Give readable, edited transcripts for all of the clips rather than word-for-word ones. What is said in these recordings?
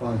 5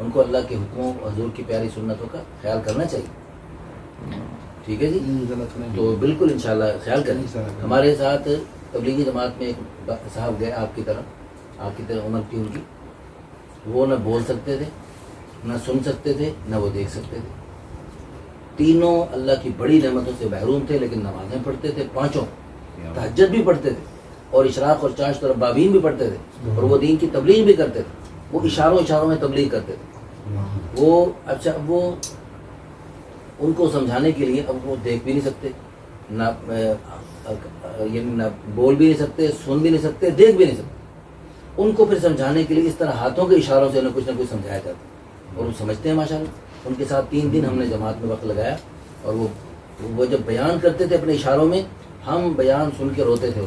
ان کو اللہ کے حکموں حضور کی پیاری سنتوں کا خیال کرنا چاہیے. ٹھیک ہے جی. تو بالکل انشاءاللہ خیال کریں. ہمارے ساتھ تبلیغی جماعت میں ایک صاحب گئے آپ کی طرح عمر کی ان کی. وہ نہ بول سکتے تھے، نہ سن سکتے تھے، نہ وہ دیکھ سکتے تھے. تینوں اللہ کی بڑی نعمتوں سے محروم تھے، لیکن نمازیں پڑھتے تھے پانچوں، تہجد بھی پڑھتے تھے، اور اشراق اور چاشت اور ابابین بھی پڑھتے تھے، اور وہ دین کی تبلیغ بھی کرتے تھے. وہ اشاروں میں تبلیغ کرتے تھے. وہ ان کو سمجھانے کے لیے اب وہ دیکھ بھی نہیں سکتے، یعنی نہ بول بھی نہیں سکتے، سن بھی نہیں سکتے، دیکھ بھی نہیں سکتے. ان کو پھر سمجھانے کے لیے اس طرح ہاتھوں کے اشاروں سے انہیں کچھ نہ کچھ سمجھایا جاتا. اور وہ سمجھتے ہیں ماشاءاللہ. ان کے ساتھ 3 دن ہم نے جماعت میں وقت لگایا، اور وہ جب بیان کرتے تھے اپنے اشاروں میں، ہم بیان سن کے روتے تھے.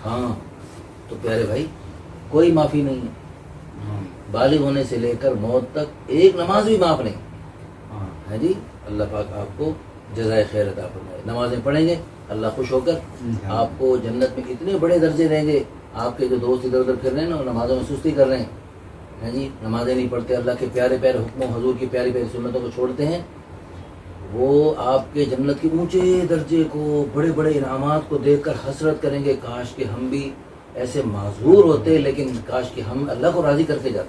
ہاں تو پیارے بھائی، کوئی معافی نہیں ہے. بالغ ہونے سے لے کر موت تک ایک نماز بھی معاف نہیں ہے جی. اللہ پاک آپ کو جزائے خیر عطا فرمائے. نمازیں پڑھیں گے اللہ خوش ہو کر آپ کو جنت میں اتنے بڑے درجے دیں گے. آپ کے جو دوست ادھر ادھر پھر رہے ہیں نا، نمازوں میں سستی کر رہے ہیں جی، نمازیں نہیں پڑھتے، اللہ کے پیارے پیارے حکموں حضور کی پیاری پیاری سنتوں کو چھوڑتے ہیں، وہ آپ کے جنت کے اونچے درجے کو، بڑے بڑے انعامات کو دیکھ کر حسرت کریں گے، کاش کہ ہم بھی ایسے معذور ہوتے، لیکن کاش کہ ہم اللہ کو راضی کر کے جاتے.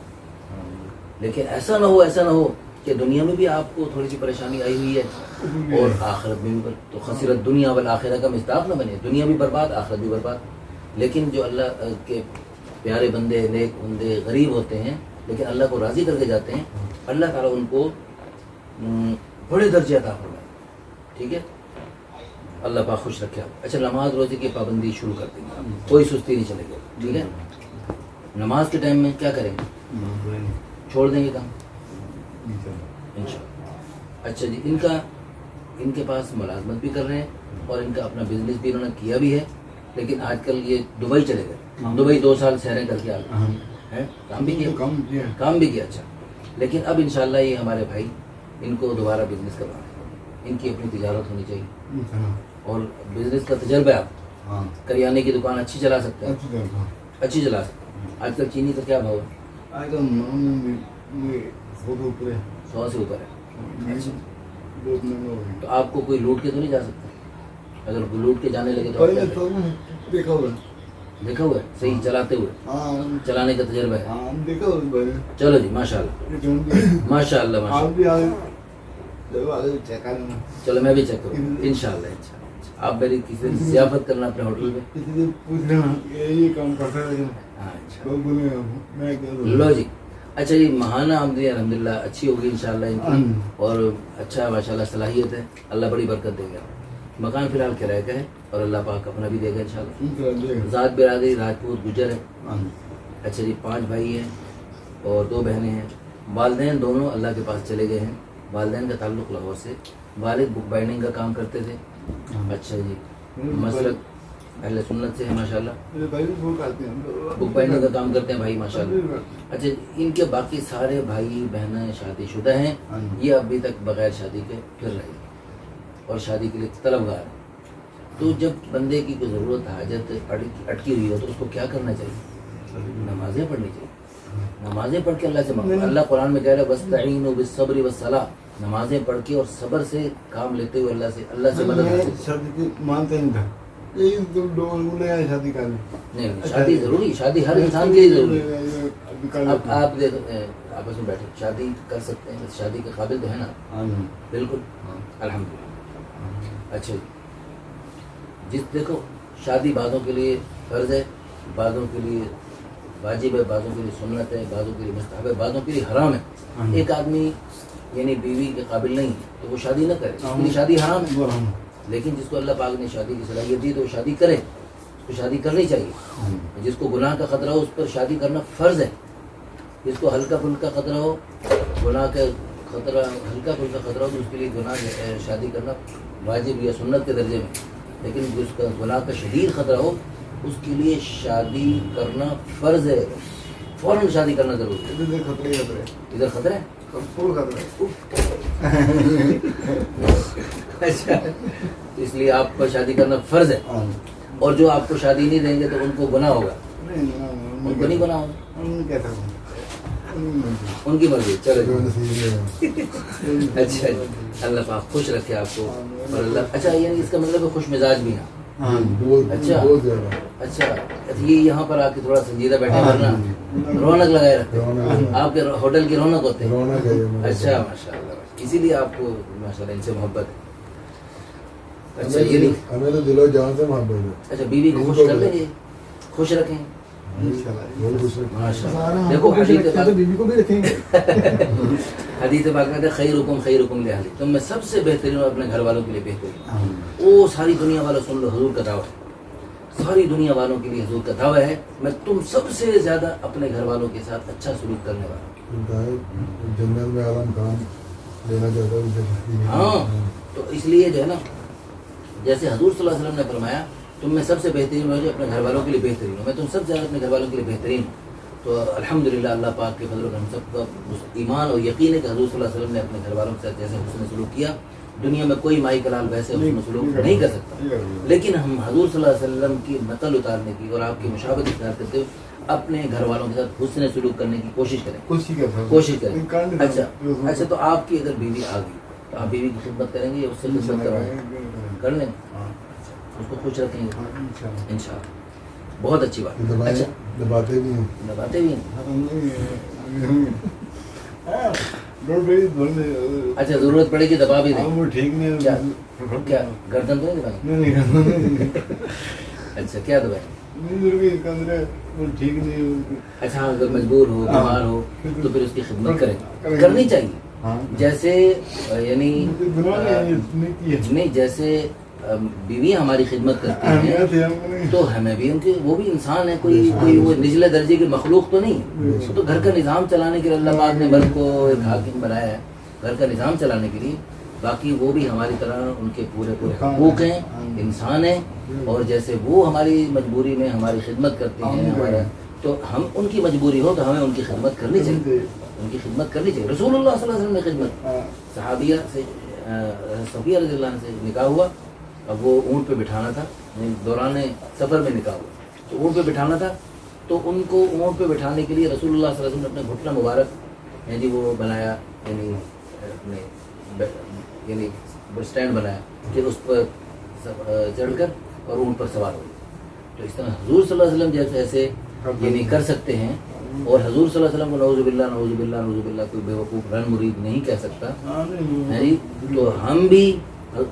لیکن ایسا نہ ہو کہ دنیا میں بھی آپ کو تھوڑی سی پریشانی آئی ہوئی ہے اور آخرت میں بھی، تو خسرت دنیا والآخرہ کا مصداق نہ بنے. دنیا بھی برباد، آخرت بھی برباد. لیکن جو اللہ کے پیارے بندے، نیک بندے، غریب ہوتے ہیں لیکن اللہ کو راضی کر کے جاتے ہیں، اللہ تعالیٰ ان کو بڑے درجے عطا فرمائے. ٹھیک ہے، اللہ پاک خوش رکھے. اچھا، نماز روزے کی پابندی شروع کر دیں گے، کوئی سستی نہیں چلے گی. ٹھیک ہے، نماز کے ٹائم میں کیا کریں گے؟ چھوڑ دیں گے کام انشاءاللہ. اچھا جی، ان کے پاس ملازمت بھی کر رہے ہیں اور ان کا اپنا بزنس بھی انہوں نے کیا بھی ہے، لیکن آج کل یہ دبئی چلے گئے. دبئی 2 سال سیریں کر کے آ گئے، کام بھی کیا. اچھا، لیکن اب انشاءاللہ یہ ہمارے بھائی ان کو دوبارہ بزنس کروانا ہے. ان کی اپنی تجارت ہونی چاہیے اور بزنس کا تجربہ. آپ کریانے کی دکان اچھی چلا سکتے ہیں، اچھی چلا سکتے ہیں. آج کل چینی کا کیا بھاؤ ہے؟ 100 سے اوپر ہے. تو آپ کو کوئی لوٹ کے تو نہیں جا سکتا؟ اگر لوٹ کے جانے لگے تو دیکھا ہوا ہے صحیح چلاتے ہوئے، چلانے کا تجربہ ہے. چلو جی، ماشاء اللہ ماشاء اللہ. چلو میں بھی چیک کروں انشاءاللہ. آپ میری کسی دن ضیافت کرنا اپنے ہوٹل میں. لو جی. اچھا جی، ماہانہ آمدنی الحمدللہ اچھی ہوگی انشاءاللہ ان کی، اور اچھا ماشاءاللہ صلاحیت ہے. اللہ بڑی برکت دے گا. مکان فی الحال کرایہ کا ہے اور اللہ پاک اپنا بھی دے گا انشاءاللہ. ذات برادری راجپوت گجر ہے. اچھا جی، 5 بھائی ہیں اور 2 بہنیں ہیں. والدین دونوں اللہ کے پاس چلے گئے ہیں. والدین کا تعلق لاہور سے، والد بک بائنڈنگ کا کام کرتے تھے. اچھا جی، مسلک اہل سنت سے ہے ماشاءاللہ. بک بائنڈنگ کا کام کرتے ہیں بھائی ماشاءاللہ. اچھا، ان کے باقی سارے بھائی بہنیں شادی شدہ ہیں. یہ ابھی تک بغیر شادی کے پھر رہے ہیں اور شادی کے لیے طلبگار ہیں. تو جب بندے کی کوئی ضرورت حاجت اٹکی ہوئی ہو تو اس کو کیا کرنا چاہیے؟ نمازیں پڑھنی چاہیے. نمازیں پڑھ کے اللہ سے مانگو. اللہ قرآن میں کہہ رہا ہے وَاسْتَعِينُوا بِالصَّبْرِ وَالصَّلَاةِ. نمازیں پڑھ کے اور صبر سے کام لیتے ہوئے اللہ سے مدد حاصل. مانتے نہیں تھا شادی کرنے. نہیں، شادی ضروری، شادی ہر انسان کے لیے ضروری ہے. اب آپ دیکھو آپس میں بیٹھے شادی کر سکتے ہیں، شادی کے قابل تو ہے نا؟ بالکل الحمدللہ. اچھا جس دیکھو، شادی بعضوں کے لیے فرض ہے، بعضوں کے لیے واجب ہے، بعضوں کے لیے سنت ہے، بعضوں کے لیے مستحب ہے، بعضوں کے لیے حرام ہے. ایک آدمی یعنی بیوی کے قابل نہیں تو وہ شادی نہ کرے، اس کے لیے شادی حرام ہے. لیکن جس کو اللہ پاک نے شادی کی صلاحیت دی تو وہ شادی کرے، اس کو شادی کرنی چاہیے. جس کو گناہ کا خطرہ ہو اس پر شادی کرنا فرض ہے. جس کو ہلکا پھلکا خطرہ ہو، گناہ کا خطرہ، ہلکا پھلکا خطرہ ہو تو اس کے لیے گناہ شادی کرنا واجب یا سنت کے درجے میں. لیکن جس کا گناہ کا شدید خطرہ ہو اس کے لیے شادی کرنا فرض ہے. فوراً شادی کرنا ضروری ہے. ادھر خطرہ ہے، اچھا، اس لیے آپ کو شادی کرنا فرض ہے. اور جو آپ کو شادی نہیں دیں گے تو ان کو گناہ ہوگا، ان کو نہیں گناہ ہوگا. ان ان کی مرضی. چلو جو جی. نصیب ہے. اچھا جی. اللہ پاک خوش رکھے آپ کو. اور اللہ اچھا یعنی اس کا مطلب ہے خوش مزاج بھی ہیں. ہاں بہت اچھا. بہت زیادہ. اچھا یہ یہاں پر آ کے تھوڑا سنجیدہ بیٹھے ورنہ رونق لگائے رکھتے ہیں. آپ کے ہوٹل کی رونق ہوتے ہیں. رونق ہے یہ. اچھا ماشاء اللہ. اسی لیے آپ کو ماشاء اللہ ان سے محبت ہے. اچھا یہ نہیں. ہمیں تو دل و جان سے محبت ہے. اچھا بیوی کو خوش کر لیں گے, خوش رکھیں. بہت خوش ہے. ماشاء اللہ. دیکھو حدیث پاک, بیوی کو بھی رکھیں گے. حدیث پاک میں ہے خیرکم خیرکم لأہلہ, تم میں سب سے بہترین ہو اپنے گھر والوں کے لیے بہترین. وہ ساری دنیا والوں سن لو, حضور کا دعویٰ ہے, ساری دنیا والوں کے لیے حضور کا دعویٰ ہے میں تم سب سے زیادہ اپنے گھر والوں کے ساتھ اچھا سلوک کرنے والا ہوں. جنت میں اعلیٰ مقام لینا چاہتا ہوں. ہاں تو اس لیے جو ہے نا جیسے حضور صلی اللہ علیہ وسلم نے فرمایا تم میں سب سے بہترین ہو جو اپنے گھر والوں کے لیے بہترین ہو, میں تم سب سے زیادہ اپنے گھر والوں کے لیے بہترین ہوں. تو الحمدللہ اللہ پاک کے فضل و کرم سب کا ایمان اور یقین ہے کہ حضور صلی اللہ علیہ وسلم نے اپنے گھر والوں کے ساتھ جیسے حسن سلوک کیا دنیا میں کوئی مائی کلال ویسے حسن سلوک نہیں کر سکتا. لیکن ہم حضور صلی اللہ علیہ وسلم کی نقل اتارنے کی اور آپ کی مشابہت اختیار کرتے ہوئے اپنے گھر والوں کے ساتھ حسن سلوک کرنے کی کوشش کریں. کوشش کریں. اچھا اچھا تو آپ کی اگر بیوی آ گئی تو آپ بیوی کی خدمت کریں گے یا اس سے خدمت کروائیں گے؟ کر لیں گے. اس کو خوش رکھیں گے انشاءاللہ. بہت اچھی بات. اچھا دباتے بھی ہیں. دباتے بھی ہیں. اچھا ضرورت پڑے گی دبا بھی دیں. وہ ٹھیک نہیں. کیا گردن تو نہیں دبائیں؟ نہیں. اچھا کیا دبائیں؟ ٹھیک نہیں. اچھا اگر مجبور ہو بیمار ہو تو پھر اس کی خدمت کریں, کرنی چاہیے. جیسے یعنی نہیں جیسے بیوی ہماری خدمت کرتی ہیں تو ہمیں بھی ان کے وہ بھی انسان ہے, کوئی وہ نچلے درجے کی مخلوق تو نہیں. تو گھر کا نظام چلانے کے لیے اللہ پاک نے مرد کو ایک حاکم بنایا ہے گھر کا نظام چلانے کے لیے. باقی وہ بھی ہماری طرح ان کے پورے حقوق ہیں, انسان ہیں. اور جیسے وہ ہماری مجبوری میں ہماری خدمت کرتے ہیں ہمارا تو ہم ان کی مجبوری ہو تو ہمیں ان کی خدمت کرنی چاہیے. ان کی خدمت کرنی چاہیے. رسول اللہ صلی اللہ علیہ وسلم نے خدمت صحابیہ سے صفیہ رضی اللہ عنہ سے نکاح ہوا. اب وہ اونٹ پہ بٹھانا تھا, دوران سفر میں نکاح ہوا تو اونٹ پہ بٹھانا تھا. تو ان کو اونٹ پہ بٹھانے کے لیے رسول اللہ صلی اللہ علیہ وسلم نے اپنے گھٹنا مبارک جی وہ بنایا یعنی اپنے یعنی اسٹینڈ بنایا کہ اس پر چڑھ کر اور اونٹ پر سوار ہو. تو اس طرح حضور صلی اللہ علیہ وسلم جیسے ایسے یعنی کر سکتے ہیں. اور حضور صلی اللہ علیہ وسلم کو نعوذ باللہ نعوذ باللہ نعوذ باللہ کوئی بیوقوف رن مرید نہیں کہہ سکتا ہے جی. تو ہم بھی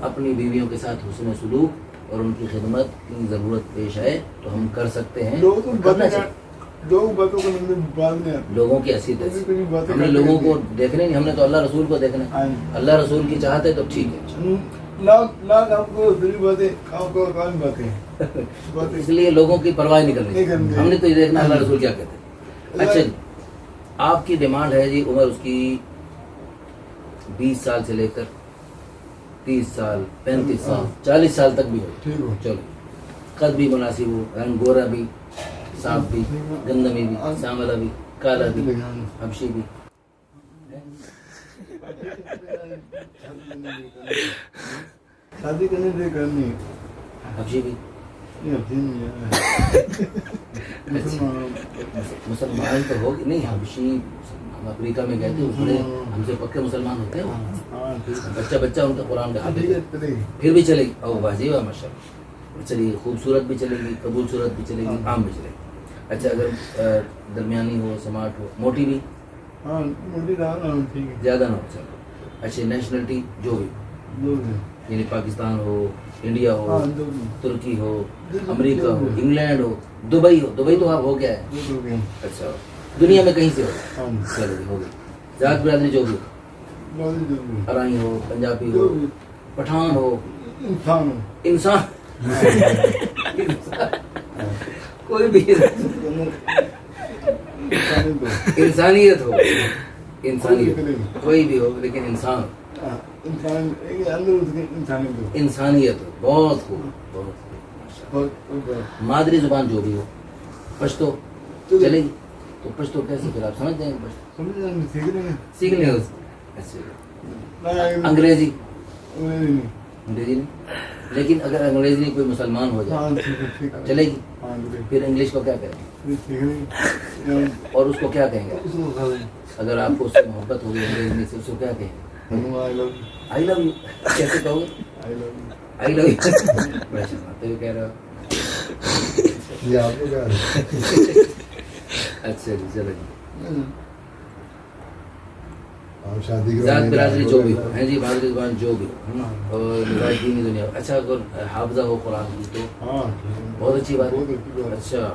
اپنی بیویوں کے ساتھ حسن سلوک اور ان کی خدمت کی ضرورت پیش آئے تو ہم کر سکتے ہیں. لوگوں کی حیثیت ہے, ہم نے لوگوں کو دیکھنے نہیں, ہم نے تو اللہ رسول کو دیکھنا. اللہ رسول کی چاہت ہے تو ٹھیک ہے. اس لیے لوگوں کی پرواہ نہیں کرنی, ہم نے تو یہ دیکھنا اللہ رسول کیا کہتے ہیں. اچھا آپ کی ڈیمانڈ ہے جی عمر اس کی 20 سال سے لے کر 30 سال 35 سال 40 سال تک بھی ہو. چلو قد بھی مناسب ہو, رنگ گورا بھی, صاف بھی, گندمی بھی, سانولا بھی, کالا بھی, حبشی بھی. شادی کرنی حبشی بھی. مسلمان تو ہوگی نہیں, حبشی ہم افریقہ میں گئے تھے, بڑے ہم سے پکے مسلمان ہوتے ہیں. بچہ ان کا قرآن کا حافظ پھر بھی چلے گی. او واجب ہے ماشاء اللہ. چلیے خوبصورت بھی چلے گی, قبول صورت بھی چلے گی, عام بھی چلے گی. اچھا اگر درمیانی ہو, سمارٹ ہو, موٹی بھی زیادہ نہ ہو. چلو اچھا نیشنلٹی جو بھی یعنی پاکستان ہو, انڈیا ہو, ترکی ہو, امریکہ ہو, انگلینڈ ہو, دبئی ہو. دبئی تو آپ ہو گیا ہے. اچھا دنیا میں کہیں سے ہو. چلو ہو گئی. ذات برادری جو بھی ہو, ارائی ہو, پنجابی ہو, پٹھان ہو, انسان کوئی بھی انسانیت ہو, انسانیت کوئی بھی ہو لیکن انسان انسانیت ہو. بہت خوب, بہت خوب. مادری زبان جو بھی ہو, پشتو چلے گی تو پشتو کیسے پھر آپ سمجھ جائیں گے. پشتو سیکھ لیں. اچھا انگریزی, انگریزی نہیں لیکن اگر انگریزی کوئی مسلمان ہو ہاں جائے ٹھیک ہے چلے گی؟ ہاں پھر انگلش کو کیا کہیں ٹھیک ہے اور اس کو کیا کہیں گے؟ اس کو کھا لیں اگر آپ کو اس سے محبت ہوگی انگریزی میں سے اس کو کیا کہیں گے؟ آئی لو آئی لو یو کیسے کہو گے؟ آئی لو آئی لو یو بڑا شرماتے ہوئے کہہ رہے ہو. یہ آپ کو کیا ہے اچھا جی چلو جی. آپ شادی کے ذات برادری جو بھی ہو ہیں جی بادری زبان جو بھی ہو اور مزاج دینی دنیا ہو. اچھا اگر حافظہ ہو قرآن کی تو ہاں بہت اچھی بات بہت ہے. اچھی بات اچھا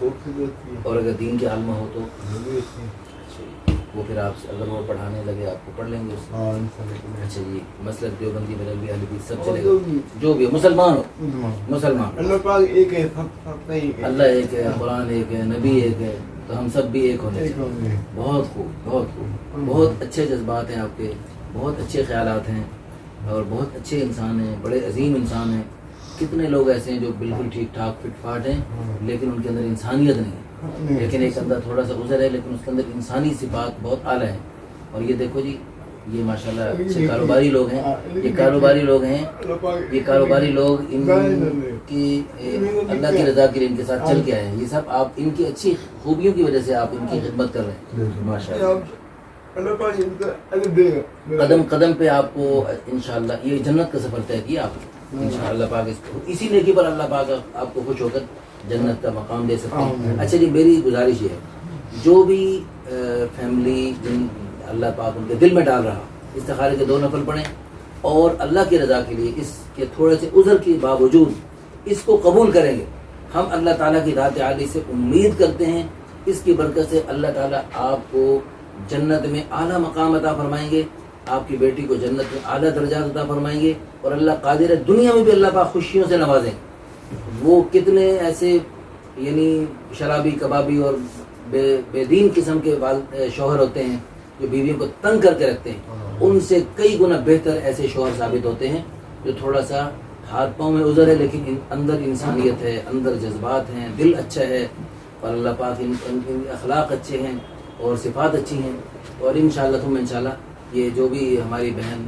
بہت سی بات کی اور اگر دین کے عالمہ ہو تو وہ بھی اچھی ہے. اچھا وہ پھر آپ سے اگر وہ پڑھانے لگے آپ کو پڑھ لیں گے اس سے. ہاں انشاءاللہ اچھا جی مسلک دیوبندی ملوی اہل حدیث سب اور چلے جو گا بھی جو بھی ہو مسلمان ہو مسلمان اللہ پاک ایک ہے سب ایک ہے اللہ ایک ہے قرآن ایک ہے نبی ایک ہے تو ہم سب بھی ایک ہونے ایک چاہیے. ہونے. بہت خوب بہت خوب بہت اچھے جذبات ہیں آپ کے بہت اچھے خیالات ہیں اور بہت اچھے انسان ہیں بڑے عظیم انسان ہیں. کتنے لوگ ایسے ہیں جو بالکل ٹھیک ٹھاک فٹ فاٹ ہیں لیکن ان کے اندر انسانیت نہیں ہے. لیکن ایک اندر تھوڑا سا عذر ہے لیکن اس کے اندر انسانی صفات بہت اعلیٰ ہیں. اور یہ دیکھو جی یہ ماشاءاللہ اچھے کاروباری لوگ ہیں. یہ کاروباری لوگ ہیں یہ کاروباری لوگ ان کی اللہ کی رضا کے لیے ان کے ساتھ چل کے آئے ہیں. یہ سب آپ ان کی اچھی خوبیوں کی وجہ سے آپ ان کی خدمت کر رہے ہیں ماشاءاللہ. اللہ پاک ان کا اجر دے گا قدم قدم پہ آپ کو انشاءاللہ یہ جنت کا سفر طے کیا آپ نے انشاءاللہ پاک. اسی نیکی پر اللہ پاک آپ کو خوش ہو کر جنت کا مقام دے سکتے ہیں. اچھا جی میری گزارش یہ ہے جو بھی فیملی جن اللہ پاک ان کے دل میں ڈال رہا استخارے کے 2 نفل پڑھیں اور اللہ کی رضا کے لیے اس کے تھوڑے سے عذر کے باوجود اس کو قبول کریں گے. ہم اللہ تعالیٰ کی ذات عالی سے امید کرتے ہیں اس کی برکت سے اللہ تعالیٰ آپ کو جنت میں اعلیٰ مقام عطا فرمائیں گے. آپ کی بیٹی کو جنت میں اعلیٰ درجات عطا فرمائیں گے اور اللہ قادر ہے دنیا میں بھی اللہ پاک خوشیوں سے نوازیں. وہ کتنے ایسے یعنی شرابی کبابی اور بے دین قسم کے شوہر ہوتے ہیں جو بیویوں کو تنگ کر کے رکھتے ہیں ان سے کئی گنا بہتر ایسے شوہر ثابت ہوتے ہیں جو تھوڑا سا ہاتھ پاؤں میں عذر ہے لیکن اندر انسانیت ہے اندر جذبات ہیں دل اچھا ہے اور اللہ پاک ان اخلاق اچھے ہیں اور صفات اچھی ہیں. اور انشاءاللہ ثم انشاءاللہ یہ جو بھی ہماری بہن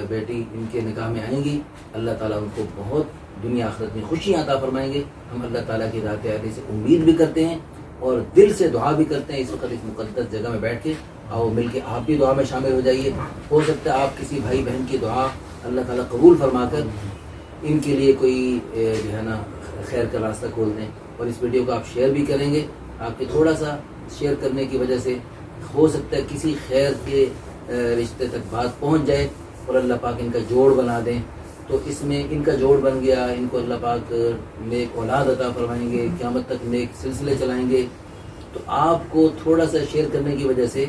بیٹی ان کے نکاح میں آئیں گی اللہ تعالیٰ ان کو بہت دنیا آخرت میں خوشیاں عطا فرمائیں گے. ہم اللہ تعالیٰ کی ذات عالی سے امید بھی کرتے ہیں اور دل سے دعا بھی کرتے ہیں. اس وقت اس مقدس جگہ میں بیٹھ کے آؤ مل کے آپ بھی دعا میں شامل ہو جائیے. ہو سکتا ہے آپ کسی بھائی بہن کی دعا اللہ تعالیٰ قبول فرما کر ان کے لیے کوئی جو ہے نا خیر کا راستہ کھول دیں. اور اس ویڈیو کو آپ شیئر بھی کریں گے. آپ کے تھوڑا سا شیئر کرنے کی وجہ سے ہو سکتا ہے کسی خیر کے رشتے تک بات پہنچ جائے اور اللہ پاک ان کا جوڑ بنا دیں. تو اس میں ان کا جوڑ بن گیا ان کو اللہ پاک نیک اولاد عطا فرمائیں گے قیامت تک نیک سلسلے چلائیں گے. تو آپ کو تھوڑا سا شیئر کرنے کی وجہ سے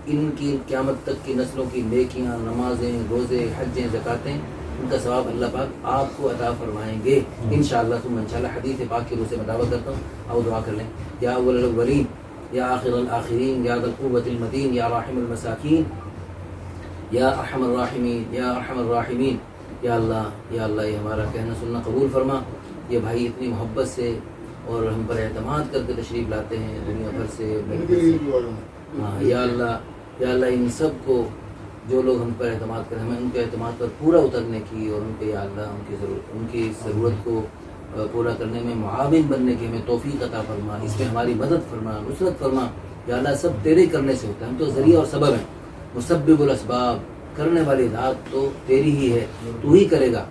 ان کی قیامت تک کی نسلوں کی نیکیاں نمازیں روزے حجیں زکاتیں ان کا ثواب اللہ پاک آپ کو عطا فرمائیں گے انشاءاللہ. ثم انشاءاللہ حدیث پاک کی روح سے میں دعویٰ کرتا ہوں آؤ دعا کر لیں. یا اول الاولین یا آخر الآخرین یا ذا القوة المتین یا راحم المساکین یا ارحم الراحمین یا ارحم الراحمین. یا اللہ یہ ہمارا کہنا سننا قبول فرما. یہ بھائی اتنی محبت سے اور ہم پر اعتماد کر کے تشریف لاتے ہیں دنیا بھر سے. ہاں یا اللہ ان سب کو جو لوگ ہم پر اعتماد کریں ہمیں ان کے اعتماد پر پورا اترنے کی اور ان پہ یا اللہ ان کی ضرورت کو پورا کرنے میں معاون بننے کی ہمیں توفیق عطا فرما. اس میں ہماری مدد فرما نصرت فرما. یا اللہ سب تیرے کرنے سے ہوتا ہے. ہم تو ذریعہ اور سبب ہیں. مسبب الاسباب کرنے والی ذات تو تیری ہی ہے تو ہی کرے گا.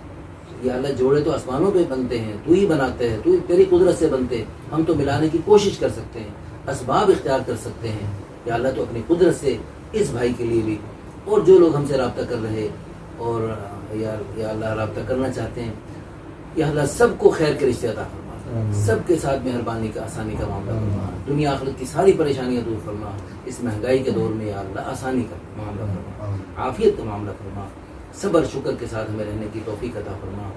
یا اللہ جوڑے تو آسمانوں پہ بنتے ہیں تو ہی بناتے ہیں تو تیری قدرت سے بنتے ہیں. ہم تو ملانے کی کوشش کر سکتے ہیں اسباب اختیار کر سکتے ہیں. یا اللہ تو اپنی قدرت سے اس بھائی کے لیے بھی اور جو لوگ ہم سے رابطہ کر رہے اور یا اللہ رابطہ کرنا چاہتے ہیں یا اللہ سب کو خیر کے رشتے عطا فرما. سب کے ساتھ مہربانی کا آسانی کا معاملہ فرما. دنیا آخرت کی ساری پریشانیاں دور فرما. اس مہنگائی کے دور میں یا اللہ آسانی کا معاملہ فرما عافیت کا معاملہ فرما. صبر شکر کے ساتھ ہمیں رہنے کی توفیق عطا فرما.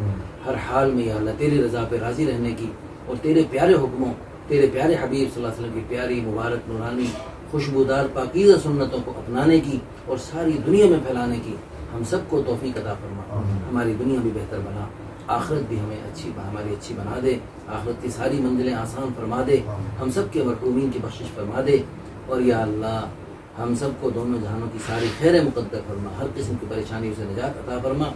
ہر حال میں یا اللہ تیری رضا پہ راضی رہنے کی اور تیرے پیارے حکموں تیرے پیارے حبیب صلی اللہ علیہ وسلم کی پیاری مبارک نورانی خوشبودار پاکیزہ سنتوں کو اپنانے کی اور ساری دنیا میں پھیلانے کی ہم سب کو توفیق عطا فرما. ہماری دنیا بھی بہتر بنا آخرت بھی ہماری اچھی بنا دے. آخرت کی ساری منزلیں آسان فرما دے. ہم سب کے مرحومین کی بخشش فرما دے. اور یا اللہ ہم سب کو دونوں جہانوں کی ساری خیر مقدر فرما. ہر قسم کی پریشانیوں سے نجات عطا فرما.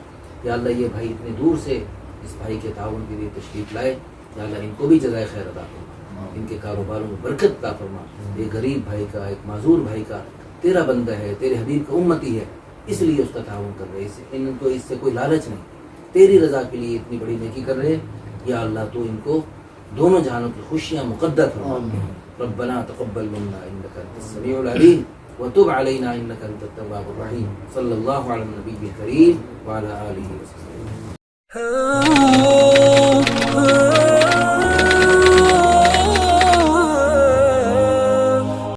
یا اللہ یہ بھائی اتنے دور سے اس بھائی کے تعاون کے لیے تشریف لائے، یا اللہ ان کو بھی جزائے خیر عطا فرما، ان کے کاروباروں میں برکت عطا فرما۔ ایک غریب بھائی کا، ایک معذور بھائی کا، تیرا بندہ ہے، تیرے حبیب کا امتی ہے، اس لیے اس کا تعاون کر رہے، ان کو اس سے کوئی لالچ نہیں، تیری رضا کے لیے اتنی بڑی نیکی کر رہے، یا اللہ تو ان کو دونوں جہانوں کی خوشیاں مقدر فرما۔ ربنا تقبل منا انك انت السميع العليم وتب علينا انك انت التواب الرحيم، صلی اللہ علی النبی الکریم وعلى آلہ وصحبہ۔